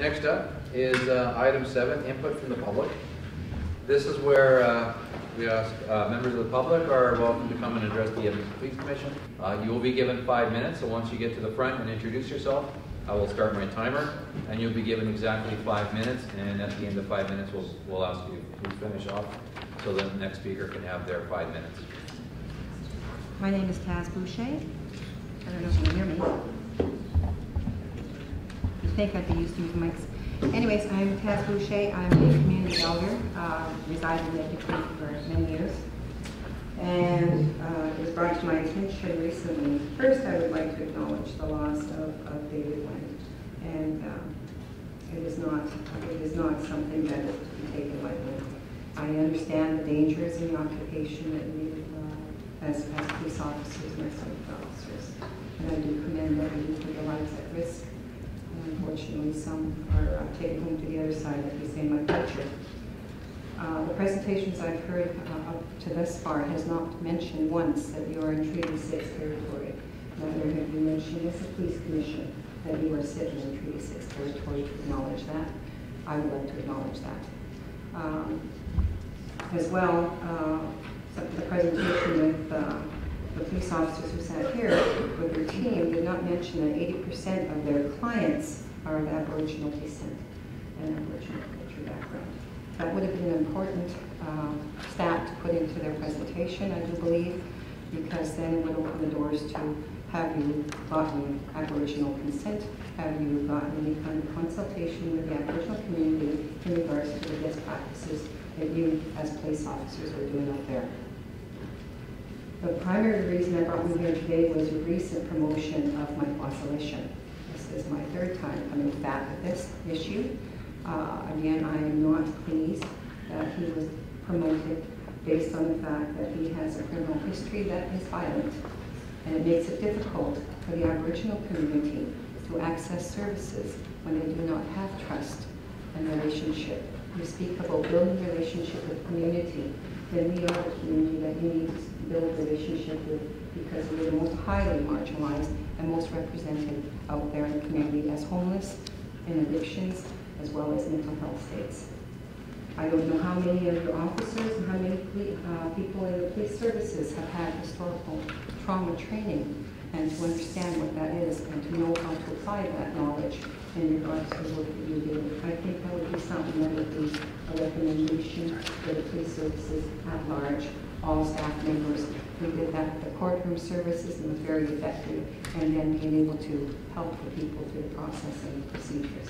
Next up is item 7, input from the public. This is where we ask members of the public are welcome to come and address the Edmonton Police Commission. You will be given 5 minutes, so once you get to the front and introduce yourself, I will start my timer, and you'll be given exactly 5 minutes, and at the end of 5 minutes, we'll ask you to finish off, so then the next speaker can have their 5 minutes. My name is Taz Boucher. I don't know if you can hear me. You think I'd be used to using mics. Anyways, I'm Taz Boucher. I'm a community elder, resided in Edmonton for many years. And it was brought to my attention recently. First, I would like to acknowledge the loss of David Wynn. And it is not something that is to be taken lightly. I understand the dangers in the occupation that we as police officers and safety officers. And I do commend them who put their lives at risk. And unfortunately, some are taken home to the other side, like we say in my culture. The presentations I've heard up to this far has not mentioned once that you are in Treaty 6 territory. Neither have you mentioned as a police commission that you are sitting in Treaty 6 territory to acknowledge that. I would like to acknowledge that. As well, the presentation with the police officers who sat here with their team did not mention that 80% of their clients are of Aboriginal descent and Aboriginal culture background. That would have been an important stat to put into their presentation, I do believe, because then it would open the doors to have you gotten Aboriginal consent, have you gotten any kind of consultation with the Aboriginal community in regards to the best practices that you as police officers are doing out there. The primary reason I brought you here today was your recent promotion of Mike Wasylyshen. This is my 3rd time coming back with this issue. Again, I am not pleased that he was promoted based on the fact that he has a criminal history that is violent. And it makes it difficult for the Aboriginal community to access services when they do not have trust and relationship. You speak about building a relationship with the community, then we are the community that you need to build a relationship with, because we are the most highly marginalized and most represented out there in the community as homeless and addictions, as well as mental health states. I don't know how many of your officers and how many people in the police services have had historical trauma training, and to understand what that is and to know how to apply that knowledge in regards to the work that you do. I think that would be something that would be a recommendation for the police services at large, all staff members. We did that at the courtroom services and was very effective, and then being able to help the people through the process and procedures.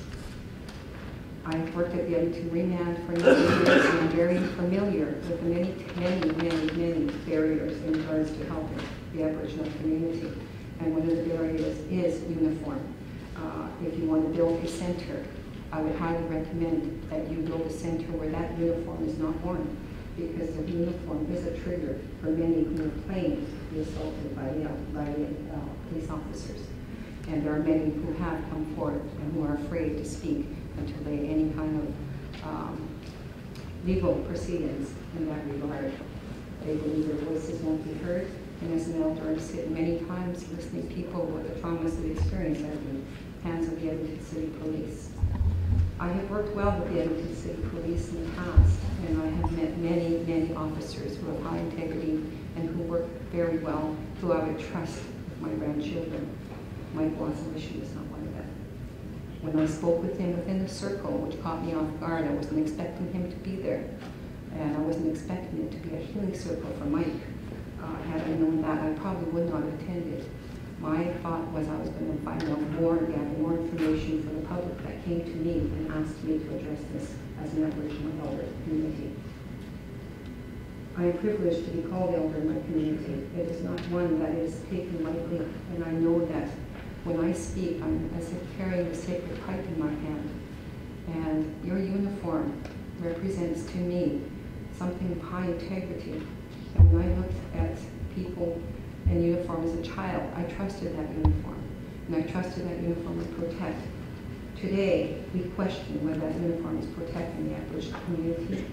I've worked at the Edmonton Remand for many years, and I'm very familiar with the many barriers in regards to helping the Aboriginal community. And one of the barriers is uniform. If you want to build a center, I would highly recommend that you build a center where that uniform is not worn, because the uniform is a trigger for many who are claimed to be assaulted by police officers. And there are many who have come forward and who are afraid to speak until they any kind of legal proceedings in that regard. They believe their voices won't be heard. And as an elder, I've sit many times listening to people with the traumas they experience at the hands of the Edmonton City Police. I have worked well with the Edmonton City Police in the past, and I have met many officers who have high integrity and who work very well, who I would trust with my grandchildren. Mike Wasylyshen is not one of them. When I spoke with him within the circle, which caught me off guard, I wasn't expecting him to be there. And I wasn't expecting it to be a healing circle for Mike. Had I known that, I probably would not have attended. My thought was I was going to find out more, gather more information from the public that came to me and asked me to address this as an Aboriginal elder community. I am privileged to be called elder in my community. It is not one that is taken lightly, and I know that when I speak, I'm as if carrying a sacred pipe in my hand. And your uniform represents to me something of high integrity. And when I looked at people in uniform as a child, I trusted that uniform. And I trusted that uniform would protect. Today, we question whether that uniform is protecting the Aboriginal community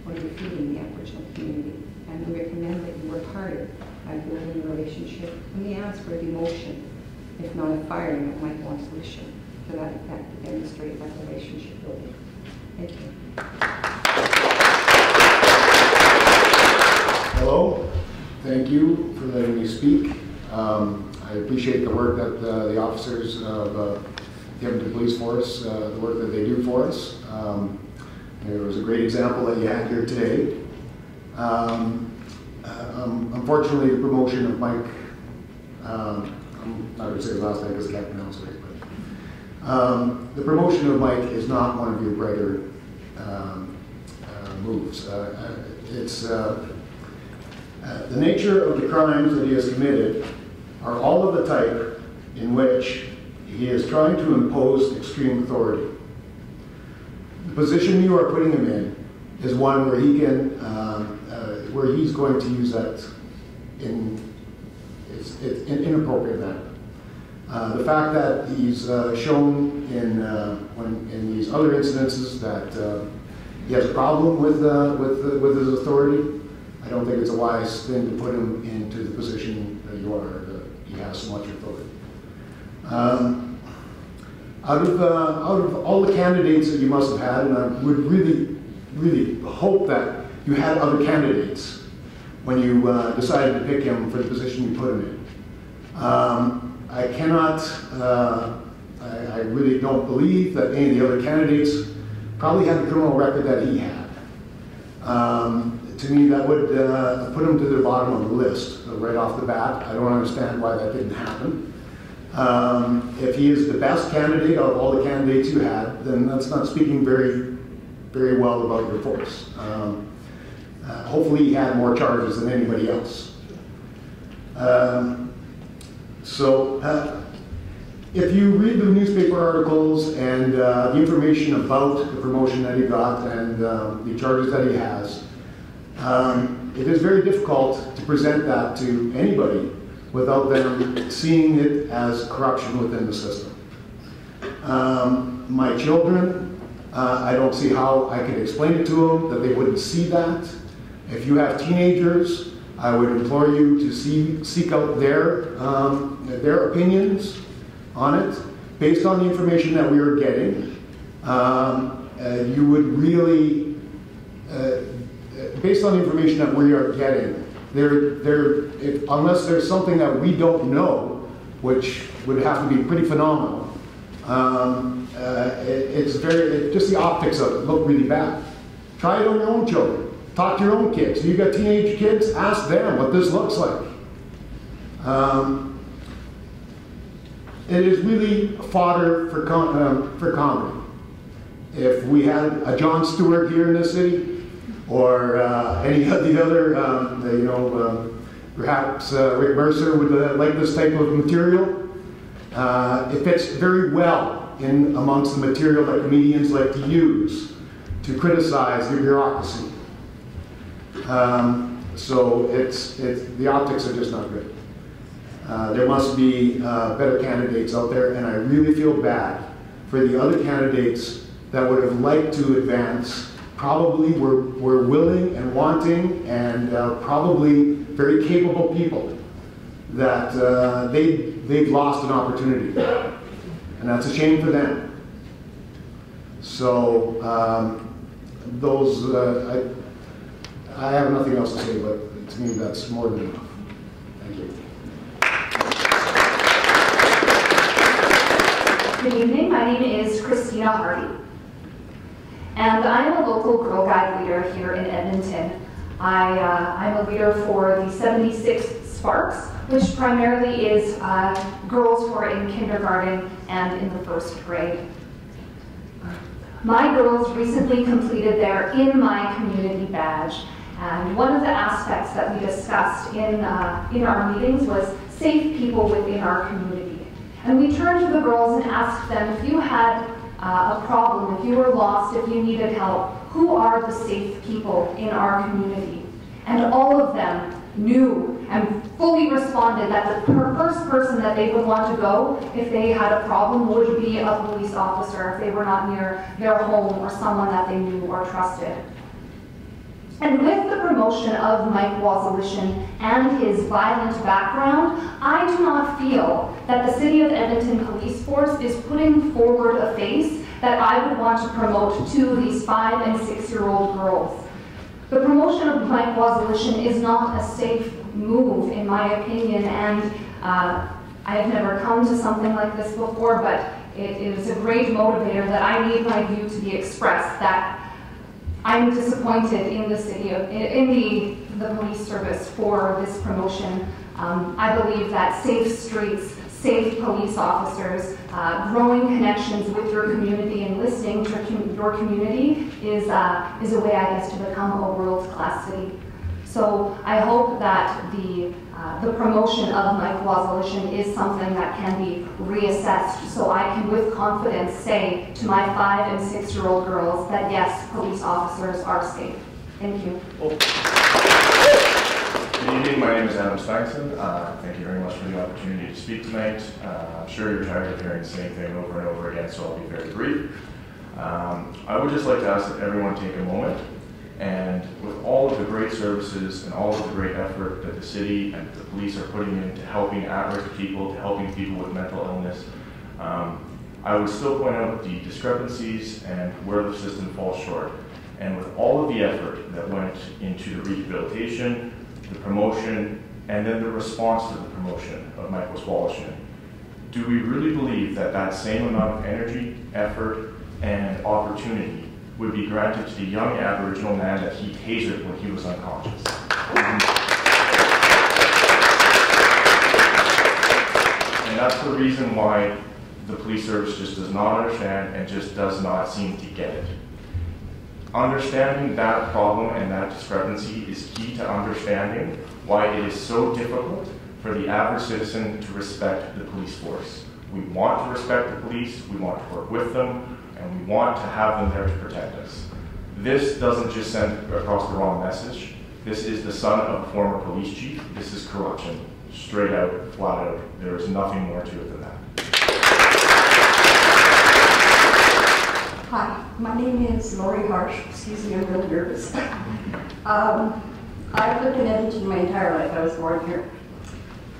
or defeating the Aboriginal community. And we recommend that you work harder at building a relationship. And we ask for a demotion, if not a firing, of Mike Wasylyshen, to that effect, to demonstrate that relationship. building. Thank you. Hello, thank you for letting me speak. I appreciate the work that the officers of the Edmonton Police Force, the work that they do for us. There was a great example that you had here today. Unfortunately, the promotion of Mike, I'm not going to say his last name because I can't pronounce it, but the promotion of Mike is not one of your brighter moves. It's the nature of the crimes that he has committed are all of the type in which he is trying to impose extreme authority. The position you are putting him in is one where he can, where he's going to use that in inappropriate manner. The fact that he's shown in these other incidences that he has a problem with his authority, I don't think it's a wise thing to put him into the position that you are. He has so much authority. Out of all the candidates that you must have had, and I would really, really hope that you had other candidates when you decided to pick him for the position you put him in. I cannot, I really don't believe that any of the other candidates probably had the criminal record that he had. To me, that would put him to the bottom of the list right off the bat. I don't understand why that didn't happen. If he is the best candidate of all the candidates you had, then that's not speaking very, very well about your force. Hopefully he had more charges than anybody else. If you read the newspaper articles and the information about the promotion that he got and the charges that he has, it is very difficult to present that to anybody without them seeing it as corruption within the system. My children, I don't see how I could explain it to them that they wouldn't see that. If you have teenagers, I would implore you to seek out their opinions on it. Based on the information that we are getting, you would really, based on the information that we are getting, unless there's something that we don't know, which would have to be pretty phenomenal, just the optics of it look really bad. Try it on your own children. Talk to your own kids. If you've got teenage kids, ask them what this looks like. It is really fodder for comedy. If we had a Jon Stewart here in this city, or any of the other, perhaps Rick Mercer would like this type of material. It fits very well in amongst the material that comedians like to use to criticize the bureaucracy. So the optics are just not good. There must be better candidates out there, and I really feel bad for the other candidates that would have liked to advance, probably were willing and wanting, and probably very capable people that they've lost an opportunity, and that's a shame for them. So I have nothing else to say, but to me that's more than enough. Thank you. Good evening, my name is Christina Hardy, and I'm a local Girl Guide leader here in Edmonton. I'm a leader for the 76 Sparks, which primarily is girls who are in kindergarten and in the first grade. My girls recently completed their In My Community badge, and one of the aspects that we discussed in our meetings was safe people within our community. And we turned to the girls and asked them, if you had a problem, if you were lost, if you needed help, who are the safe people in our community? And all of them knew and fully responded that the first person that they would want to go if they had a problem would be a police officer if they were not near their home or someone that they knew or trusted. And with the promotion of Mike Wasylyshen and his violent background, I do not feel that the City of Edmonton Police Force is putting forward a face that I would want to promote to these 5- and 6-year-old girls. The promotion of Mike Wasylyshen is not a safe move, in my opinion, and I have never come to something like this before, but it is a great motivator that I need my view to be expressed, that I'm disappointed in the city of, in the police service for this promotion. I believe that safe streets, safe police officers, growing connections with your community and listening to your community is a way, I guess, to become a world-class city. So I hope that the promotion of Mike Wasylyshen is something that can be reassessed, so I can with confidence say to my 5- and 6-year-old girls that yes, police officers are safe. Thank you. Good evening, my name is Adam Steinson. Thank you very much for the opportunity to speak tonight. I'm sure you're tired of hearing the same thing over and over again, so I'll be very brief. I would just like to ask that everyone take a moment, and with all of the great services and all of the great effort that the city and the police are putting into helping at-risk people, to helping people with mental illness, I would still point out the discrepancies and where the system falls short. And with all of the effort that went into the rehabilitation, the promotion, and then the response to the promotion of Mike Wasylyshen, do we really believe that that same amount of energy, effort, and opportunity would be granted to the young Aboriginal man that he tasered when he was unconscious? And that's the reason why the police service just does not understand and just does not seem to get it. Understanding that problem and that discrepancy is key to understanding why it is so difficult for the average citizen to respect the police force. We want to respect the police, we want to work with them, and we want to have them there to protect us. This doesn't just send across the wrong message. This is the son of a former police chief. This is corruption. Straight out, flat out. There is nothing more to it than that. Hi, my name is Lori Harsh. Excuse me, I'm really nervous. I've lived in Edmonton my entire life. I was born here.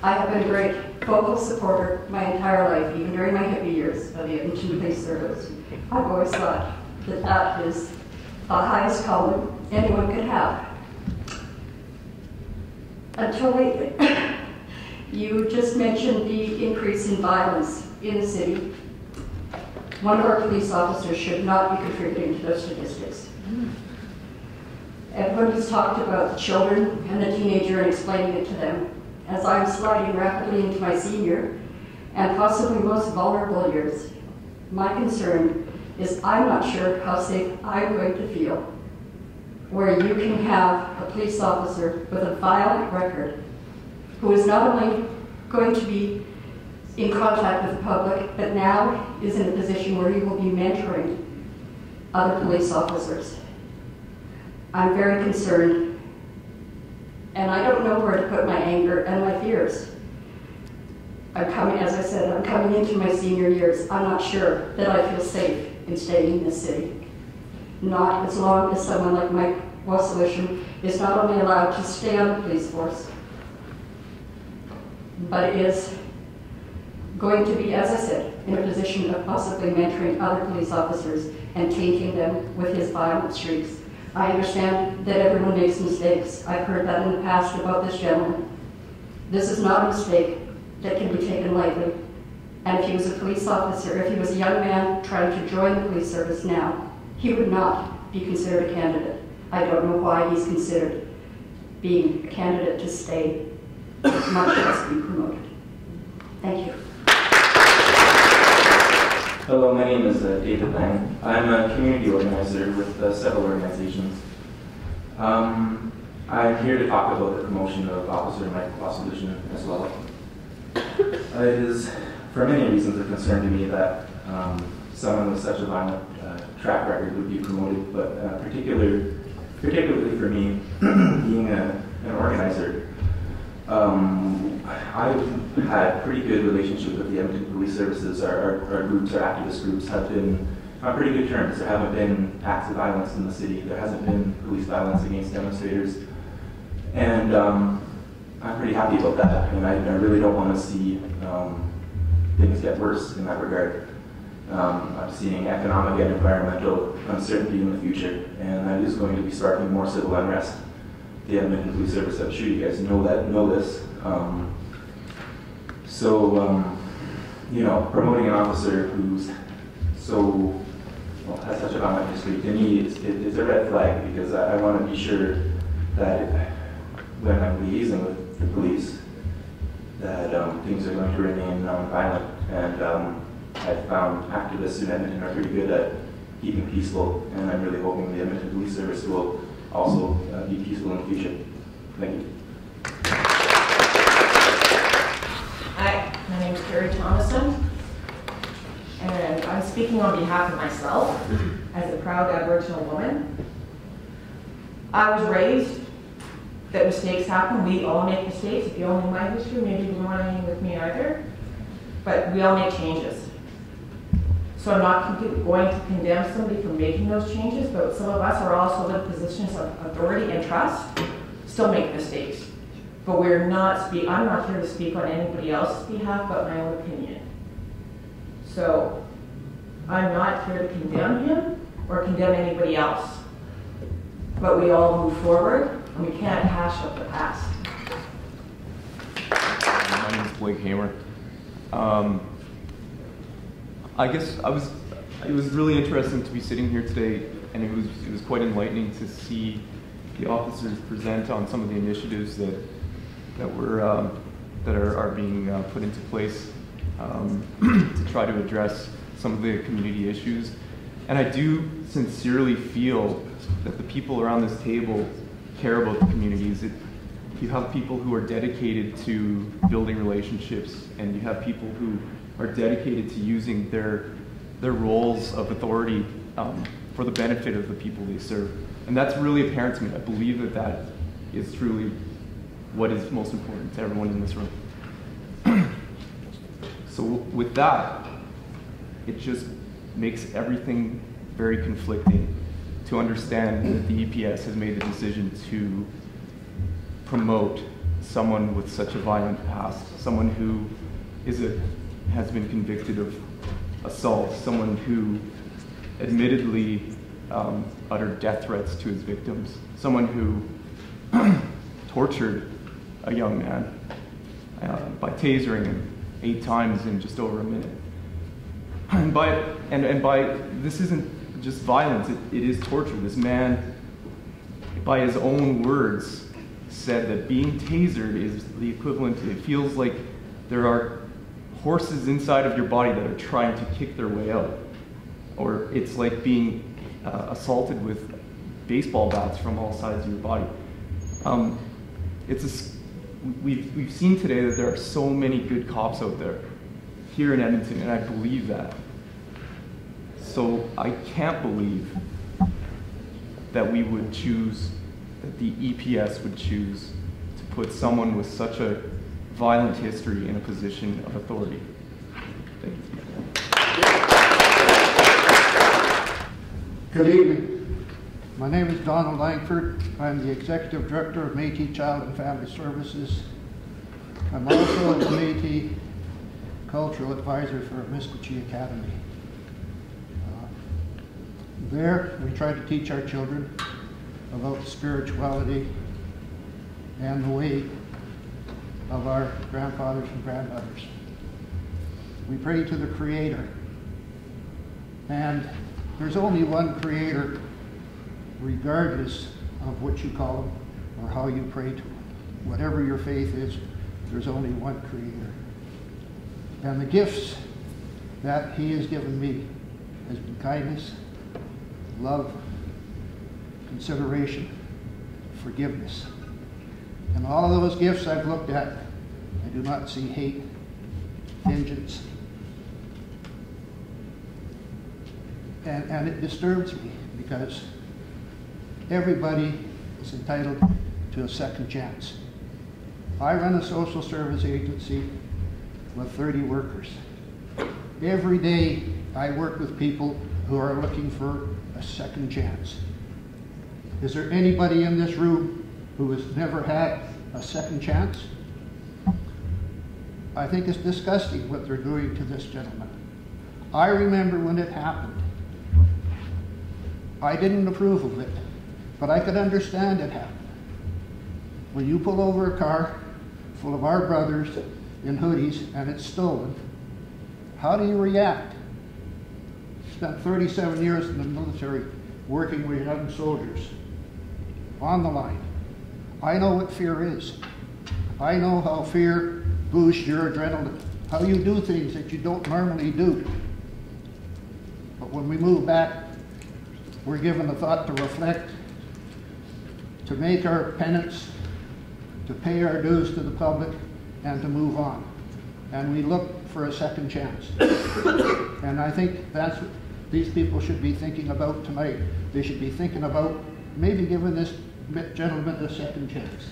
I have been a great vocal supporter my entire life, even during my hippie years of the Edmonton Police Service. I've always thought that that is the highest calling anyone could have. Until lately, you just mentioned the increase in violence in the city. One of our police officers should not be contributing to those statistics. Everyone has talked about the children and the teenager and explaining it to them. As I'm sliding rapidly into my senior and possibly most vulnerable years, my concern is I'm not sure how safe I'm going to feel, where you can have a police officer with a violent record who is not only going to be in contact with the public, but now is in a position where he will be mentoring other police officers. I'm very concerned, and I don't know where to put my anger and my fears. As I said, I'm coming into my senior years. I'm not sure that I feel safe in staying in this city. Not as long as someone like Mike Wasylyshen is not only allowed to stay on the police force, but is going to be, as I said, in a position of possibly mentoring other police officers and tainting them with his violent streaks. I understand that everyone makes mistakes. I've heard that in the past about this gentleman. This is not a mistake that can be taken lightly. And if he was a police officer, if he was a young man trying to join the police service now, he would not be considered a candidate. I don't know why he's considered being a candidate to stay, much less be promoted. Thank you. Hello, my name is David Lang. I'm a community organizer with several organizations. I'm here to talk about the promotion of Officer Mike Wasylyshen as well. It is, for many reasons, a concern to me that someone with such a violent track record would be promoted, but particularly for me, being an organizer, I've had pretty good relationship with the Edmonton Police Services. Our groups, our activist groups, have been on pretty good terms. There haven't been acts of violence in the city. There hasn't been police violence against demonstrators. And I'm pretty happy about that. And I really don't want to see things get worse in that regard. I'm seeing economic and environmental uncertainty in the future, and that is going to be sparking more civil unrest. The Edmonton Police Service, I'm sure you guys know this. You know, promoting an officer who's has such a violent history, to me, it's a red flag, because I want to be sure that when I'm liaising with the police, that things are going to remain nonviolent. And I've found activists in Edmonton are pretty good at keeping peaceful, and I'm really hoping the Edmonton Police Service will also be peaceful in the future. Thank you. Hi, my name is Carrie Thomason, and I'm speaking on behalf of myself as a proud Aboriginal woman. I was raised that mistakes happen. We all make mistakes. If you all knew my history, maybe you wouldn't want anything with me either. But we all make changes. So I'm not going to condemn somebody for making those changes, but some of us are also in positions of authority and trust, still make mistakes. But I'm not here to speak on anybody else's behalf but my own opinion. So I'm not here to condemn him or condemn anybody else. But we all move forward, and we can't hash up the past. My name is Blake Hamer. I guess it was really interesting to be sitting here today, and it was quite enlightening to see the officers present on some of the initiatives that are being put into place to try to address some of the community issues. And I do sincerely feel that the people around this table care about the communities. You have people who are dedicated to building relationships, and you have people who are dedicated to using their roles of authority for the benefit of the people they serve. And that's really apparent to me. I believe that is truly what is most important to everyone in this room. So with that, it just makes everything very conflicting to understand that the EPS has made the decision to promote someone with such a violent past, someone who has been convicted of assault, someone who admittedly uttered death threats to his victims, someone who tortured a young man by tasering him 8 times in just over a minute. And by this isn't just violence, it is torture. This man, by his own words, said that being tasered is the equivalent to, it feels like there are horses inside of your body that are trying to kick their way out. Or it's like being assaulted with baseball bats from all sides of your body. We've seen today that there are so many good cops out there here in Edmonton, and I believe that. So I can't believe that we would choose, that the EPS would choose to put someone with such a violent history in a position of authority. Thank you. Good evening. My name is Donald Langford. I'm the Executive Director of Métis Child and Family Services. I'm also the Métis Cultural Advisor for Miscachee Academy. There, we try to teach our children about spirituality and the way of our grandfathers and grandmothers. We pray to the Creator. And there's only one Creator, regardless of what you call him or how you pray to him. Whatever your faith is, there's only one Creator. And the gifts that he has given me has been kindness, love, consideration, forgiveness. And all of those gifts I've looked at, I do not see hate, vengeance. And it disturbs me because everybody is entitled to a second chance. I run a social service agency with 30 workers. Every day I work with people who are looking for a second chance. Is there anybody in this room who has never had a second chance? I think it's disgusting what they're doing to this gentleman. I remember when it happened. I didn't approve of it, but I could understand it happened. When you pull over a car full of our brothers in hoodies and it's stolen, how do you react? Spent 37 years in the military working with young soldiers on the line. I know what fear is. I know how fear boosts your adrenaline, how you do things that you don't normally do. But when we move back, we're given a thought to reflect, to make our penance, to pay our dues to the public, and to move on. And we look for a second chance. And I think that's what these people should be thinking about tonight. They should be thinking about maybe giving this gentleman a second chance.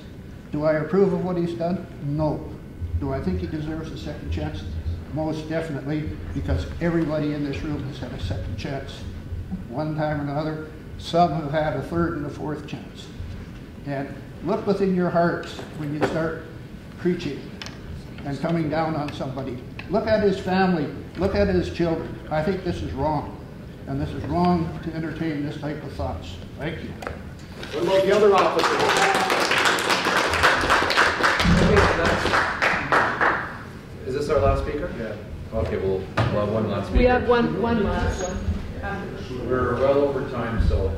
Do I approve of what he's done? No. Do I think he deserves a second chance? Most definitely, because everybody in this room has had a second chance. One time or another, some have had a third and a fourth chance. And look within your hearts when you start preaching and coming down on somebody. Look at his family, look at his children. I think this is wrong. And this is wrong to entertain this type of thoughts. Thank you. What about the other officers? Okay, so is this our last speaker? Yeah. Okay, we'll have one last speaker. We have one last one. We're well over time, so.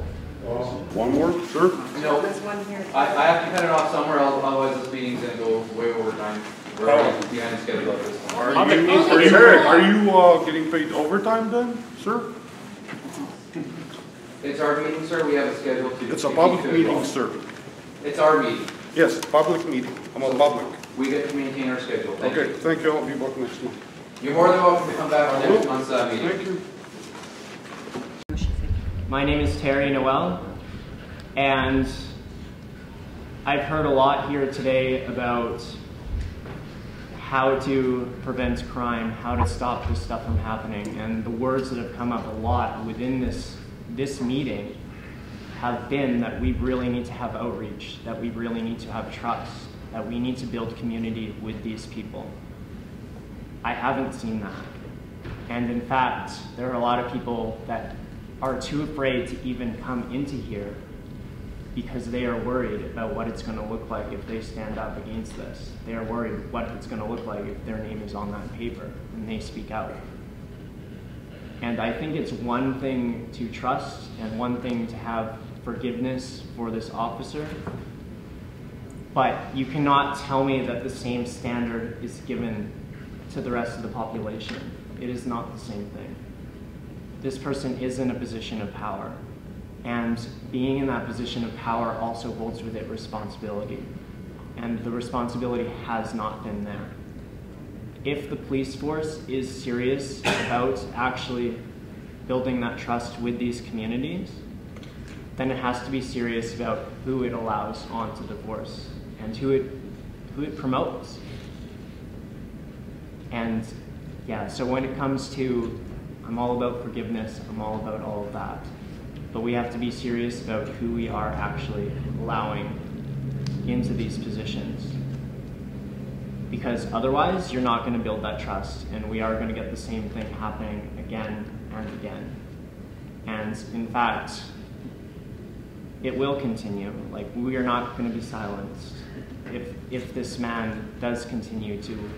One more, sir? No, There's one here. I have to cut it off somewhere else, otherwise this meeting's gonna go way over time. We're already behind schedule at this point. Are you getting paid overtime then, sir? It's our meeting, sir. We have a schedule to. It's a public meeting, sir. It's our meeting. Yes, public meeting. I'm a public. We get to maintain our schedule. Thank Okay, you. thank you. I'll be back next week. You're more than welcome to come back on next month's meeting. Thank you. My name is Terry Noel, and I've heard a lot here today about how to prevent crime, how to stop this stuff from happening, and the words that have come up a lot within this meeting have been that we really need to have outreach, that we really need to have trust, that we need to build community with these people. I haven't seen that. And in fact, there are a lot of people that are too afraid to even come into here because they are worried about what it's going to look like if they stand up against this. They are worried what it's going to look like if their name is on that paper and they speak out. And I think it's one thing to trust and one thing to have forgiveness for this officer, but you cannot tell me that the same standard is given to the rest of the population. It is not the same thing. This person is in a position of power, and being in that position of power also holds with it responsibility, and the responsibility has not been there. If the police force is serious about actually building that trust with these communities, then it has to be serious about who it allows onto the force and who it promotes. And yeah, so when it comes to, I'm all about forgiveness, I'm all about all of that, but we have to be serious about who we are actually allowing into these positions. Because otherwise, you're not going to build that trust, and we are going to get the same thing happening again and again. And in fact, it will continue. Like, we are not going to be silenced. If this man does continue to,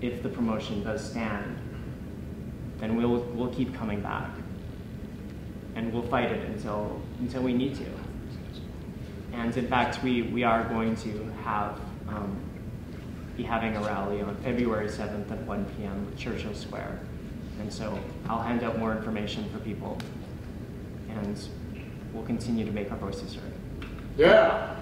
if the promotion does stand, then we'll keep coming back, and we'll fight it until we need to. And in fact, we are going to have be having a rally on February 7th at 1 p.m. at Churchill Square. And so I'll hand out more information for people, and we'll continue to make our voices heard. Yeah.